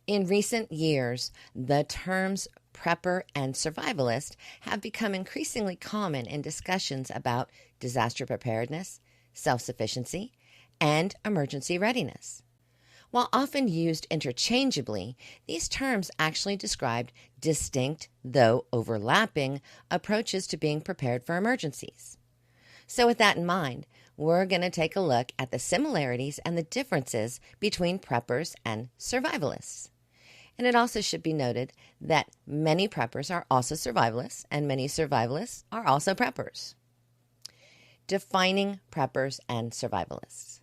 In recent years, the terms prepper and survivalist have become increasingly common in discussions about disaster preparedness, self-sufficiency, and emergency readiness. While often used interchangeably, these terms actually describe distinct, though overlapping, approaches to being prepared for emergencies. So with that in mind, we're going to take a look at the similarities and the differences between preppers and survivalists. And it also should be noted that many preppers are also survivalists, and many survivalists are also preppers. Defining preppers and survivalists.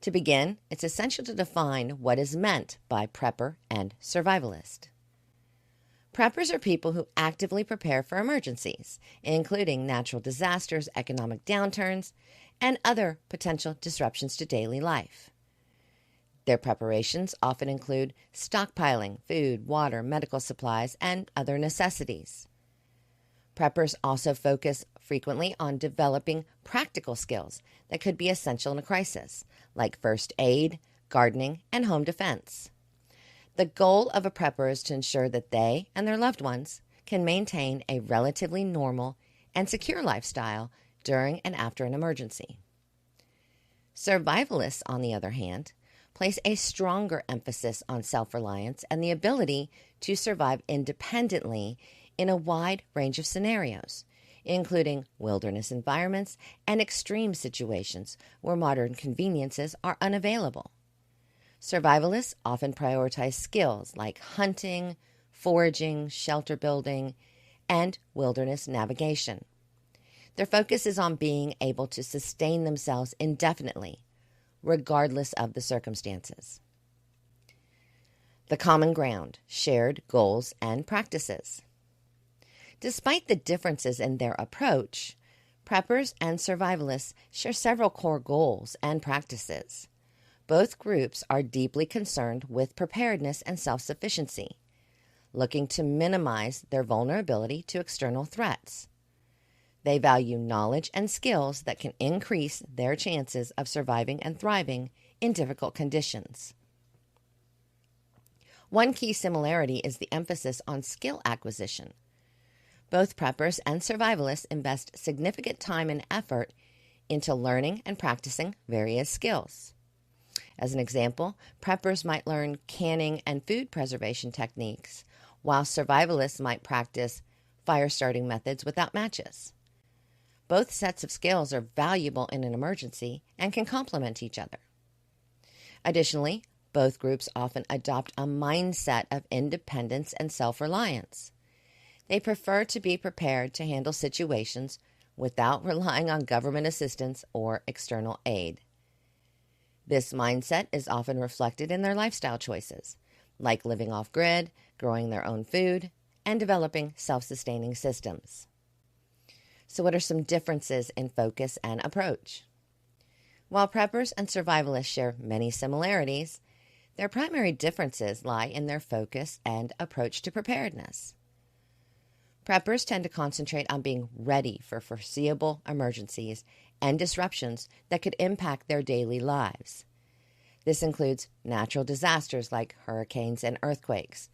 To begin, it's essential to define what is meant by prepper and survivalist. Preppers are people who actively prepare for emergencies, including natural disasters, economic downturns, and other potential disruptions to daily life. Their preparations often include stockpiling food, water, medical supplies, and other necessities. Preppers also focus frequently on developing practical skills that could be essential in a crisis, like first aid, gardening, and home defense. The goal of a prepper is to ensure that they and their loved ones can maintain a relatively normal and secure lifestyle during and after an emergency. Survivalists, on the other hand, place a stronger emphasis on self-reliance and the ability to survive independently in a wide range of scenarios, including wilderness environments and extreme situations where modern conveniences are unavailable. Survivalists often prioritize skills like hunting, foraging, shelter building, and wilderness navigation. Their focus is on being able to sustain themselves indefinitely, regardless of the circumstances. The common ground, shared goals and practices. Despite the differences in their approach, preppers and survivalists share several core goals and practices. Both groups are deeply concerned with preparedness and self-sufficiency, looking to minimize their vulnerability to external threats. They value knowledge and skills that can increase their chances of surviving and thriving in difficult conditions. One key similarity is the emphasis on skill acquisition. Both preppers and survivalists invest significant time and effort into learning and practicing various skills. As an example, preppers might learn canning and food preservation techniques, while survivalists might practice fire starting methods without matches. Both sets of skills are valuable in an emergency and can complement each other. Additionally, both groups often adopt a mindset of independence and self-reliance. They prefer to be prepared to handle situations without relying on government assistance or external aid. This mindset is often reflected in their lifestyle choices, like living off-grid, growing their own food, and developing self-sustaining systems. So what are some differences in focus and approach? While preppers and survivalists share many similarities, their primary differences lie in their focus and approach to preparedness. Preppers tend to concentrate on being ready for foreseeable emergencies and disruptions that could impact their daily lives. This includes natural disasters like hurricanes and earthquakes,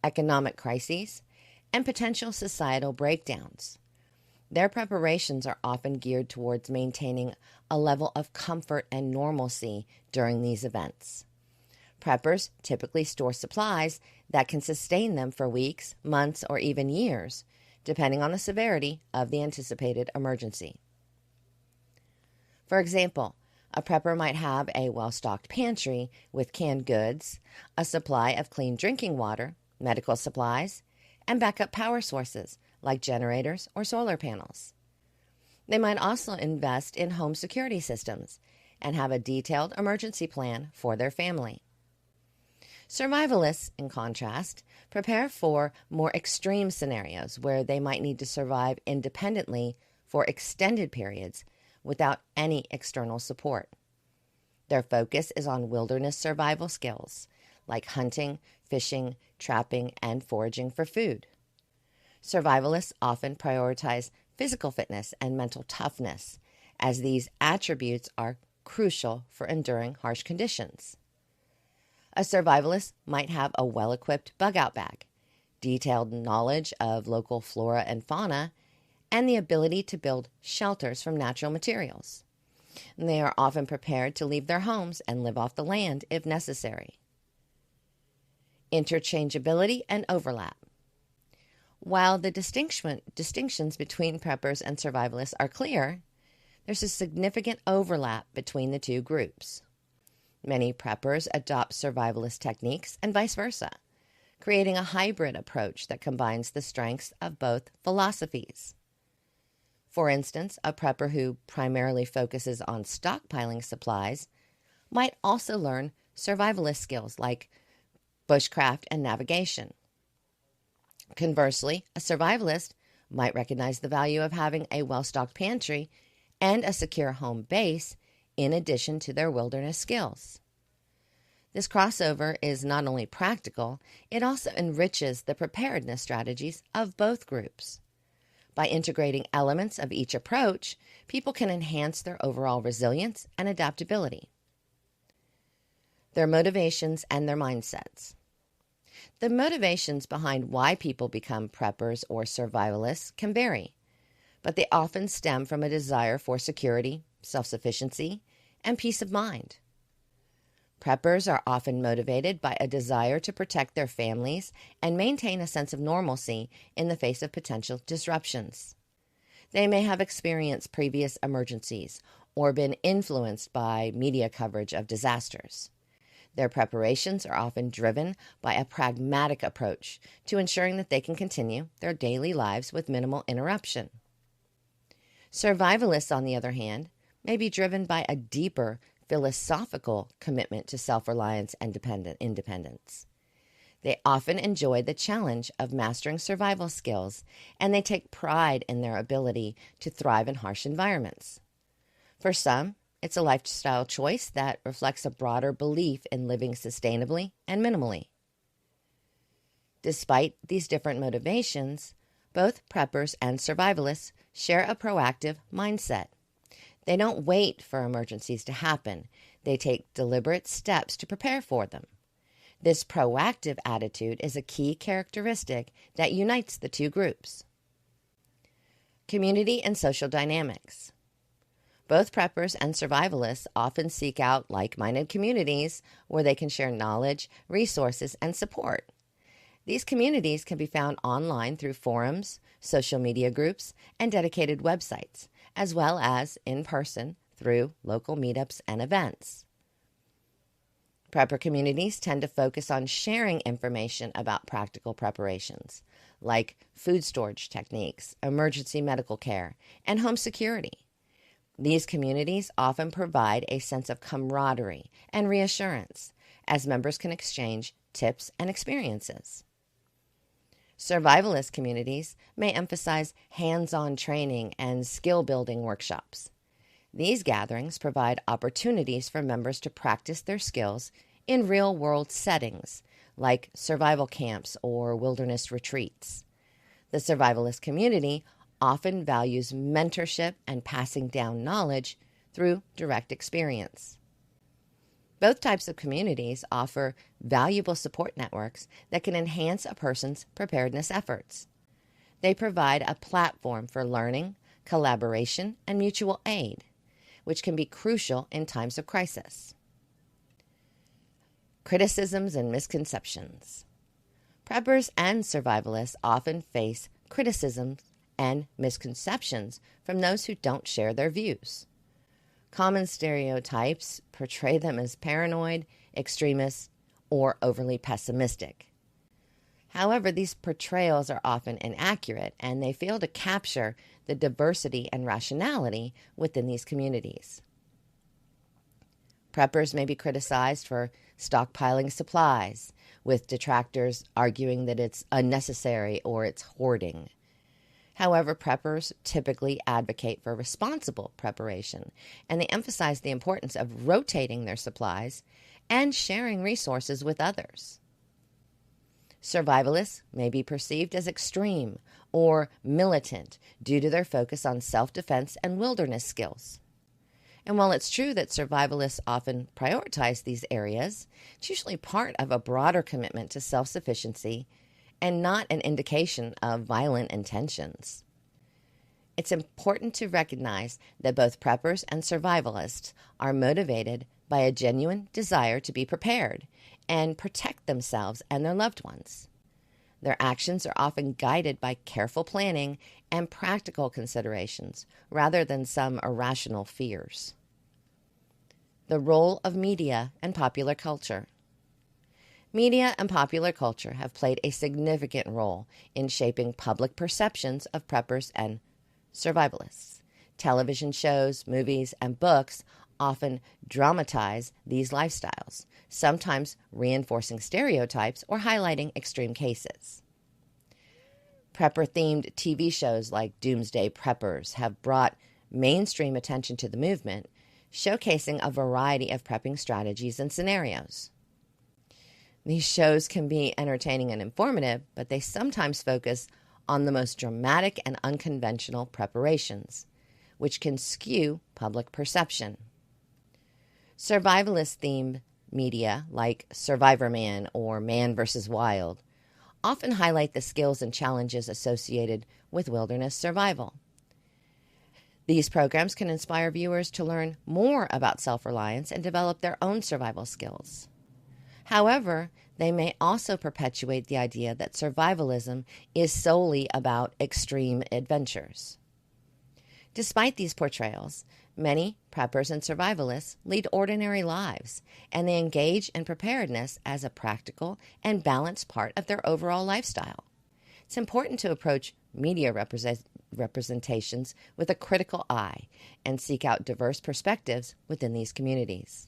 economic crises, and potential societal breakdowns. Their preparations are often geared towards maintaining a level of comfort and normalcy during these events. Preppers typically store supplies that can sustain them for weeks, months, or even years, depending on the severity of the anticipated emergency. For example, a prepper might have a well-stocked pantry with canned goods, a supply of clean drinking water, medical supplies, and backup power sources like generators or solar panels. They might also invest in home security systems and have a detailed emergency plan for their family. Survivalists, in contrast, prepare for more extreme scenarios where they might need to survive independently for extended periods without any external support. Their focus is on wilderness survival skills like hunting, fishing, trapping, and foraging for food. Survivalists often prioritize physical fitness and mental toughness, as these attributes are crucial for enduring harsh conditions. A survivalist might have a well-equipped bug-out bag, detailed knowledge of local flora and fauna, and the ability to build shelters from natural materials. And they are often prepared to leave their homes and live off the land if necessary. Interchangeability and overlap. While the distinctions between preppers and survivalists are clear, there's a significant overlap between the two groups. Many preppers adopt survivalist techniques and vice versa, creating a hybrid approach that combines the strengths of both philosophies. For instance, a prepper who primarily focuses on stockpiling supplies might also learn survivalist skills like bushcraft and navigation. Conversely, a survivalist might recognize the value of having a well-stocked pantry and a secure home base in addition to their wilderness skills. This crossover is not only practical, it also enriches the preparedness strategies of both groups. By integrating elements of each approach, people can enhance their overall resilience and adaptability. Their motivations and their mindsets. The motivations behind why people become preppers or survivalists can vary, but they often stem from a desire for security, self-sufficiency, and peace of mind. Preppers are often motivated by a desire to protect their families and maintain a sense of normalcy in the face of potential disruptions. They may have experienced previous emergencies or been influenced by media coverage of disasters. Their preparations are often driven by a pragmatic approach to ensuring that they can continue their daily lives with minimal interruption. Survivalists, on the other hand, may be driven by a deeper philosophical commitment to self-reliance and independence. They often enjoy the challenge of mastering survival skills, and they take pride in their ability to thrive in harsh environments. For some, it's a lifestyle choice that reflects a broader belief in living sustainably and minimally. Despite these different motivations, both preppers and survivalists share a proactive mindset. They don't wait for emergencies to happen. They take deliberate steps to prepare for them. This proactive attitude is a key characteristic that unites the two groups. Community and social dynamics. Both preppers and survivalists often seek out like-minded communities where they can share knowledge, resources, and support. These communities can be found online through forums, social media groups, and dedicated websites, as well as in person through local meetups and events. Prepper communities tend to focus on sharing information about practical preparations, like food storage techniques, emergency medical care, and home security. These communities often provide a sense of camaraderie and reassurance, as members can exchange tips and experiences. Survivalist communities may emphasize hands-on training and skill-building workshops. These gatherings provide opportunities for members to practice their skills in real-world settings, like survival camps or wilderness retreats. The survivalist community often values mentorship and passing down knowledge through direct experience. Both types of communities offer valuable support networks that can enhance a person's preparedness efforts. They provide a platform for learning, collaboration, and mutual aid, which can be crucial in times of crisis. Criticisms and misconceptions. Preppers and survivalists often face criticisms and misconceptions from those who don't share their views. Common stereotypes portray them as paranoid, extremists, or overly pessimistic. However, these portrayals are often inaccurate, and they fail to capture the diversity and rationality within these communities. Preppers may be criticized for stockpiling supplies, with detractors arguing that it's unnecessary or it's hoarding. However, preppers typically advocate for responsible preparation, and they emphasize the importance of rotating their supplies and sharing resources with others. Survivalists may be perceived as extreme or militant due to their focus on self-defense and wilderness skills. And while it's true that survivalists often prioritize these areas, it's usually part of a broader commitment to self-sufficiency and not an indication of violent intentions. It's important to recognize that both preppers and survivalists are motivated by a genuine desire to be prepared and protect themselves and their loved ones. Their actions are often guided by careful planning and practical considerations rather than some irrational fears. The role of media and popular culture. Media and popular culture have played a significant role in shaping public perceptions of preppers and survivalists. Television shows, movies, and books often dramatize these lifestyles, sometimes reinforcing stereotypes or highlighting extreme cases. Prepper-themed TV shows like Doomsday Preppers have brought mainstream attention to the movement, showcasing a variety of prepping strategies and scenarios. These shows can be entertaining and informative, but they sometimes focus on the most dramatic and unconventional preparations, which can skew public perception. Survivalist-themed media like Survivor Man or Man vs. Wild often highlight the skills and challenges associated with wilderness survival. These programs can inspire viewers to learn more about self-reliance and develop their own survival skills. However, they may also perpetuate the idea that survivalism is solely about extreme adventures. Despite these portrayals, many preppers and survivalists lead ordinary lives, and they engage in preparedness as a practical and balanced part of their overall lifestyle. It's important to approach media representations with a critical eye and seek out diverse perspectives within these communities.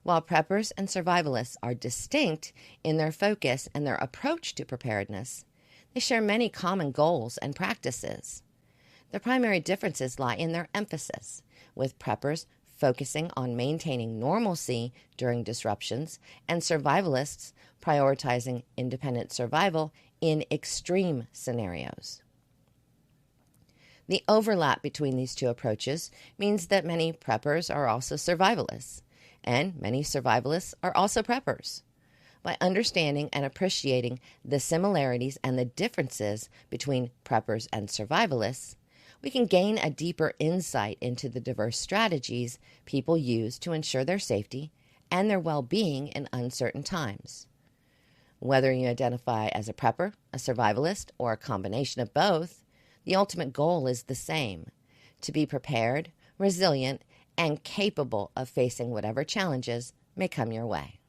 While preppers and survivalists are distinct in their focus and their approach to preparedness, they share many common goals and practices. The primary differences lie in their emphasis, with preppers focusing on maintaining normalcy during disruptions and survivalists prioritizing independent survival in extreme scenarios. The overlap between these two approaches means that many preppers are also survivalists, and many survivalists are also preppers. By understanding and appreciating the similarities and the differences between preppers and survivalists, we can gain a deeper insight into the diverse strategies people use to ensure their safety and their well-being in uncertain times. Whether you identify as a prepper, a survivalist, or a combination of both, the ultimate goal is the same: to be prepared, resilient, and capable of facing whatever challenges may come your way.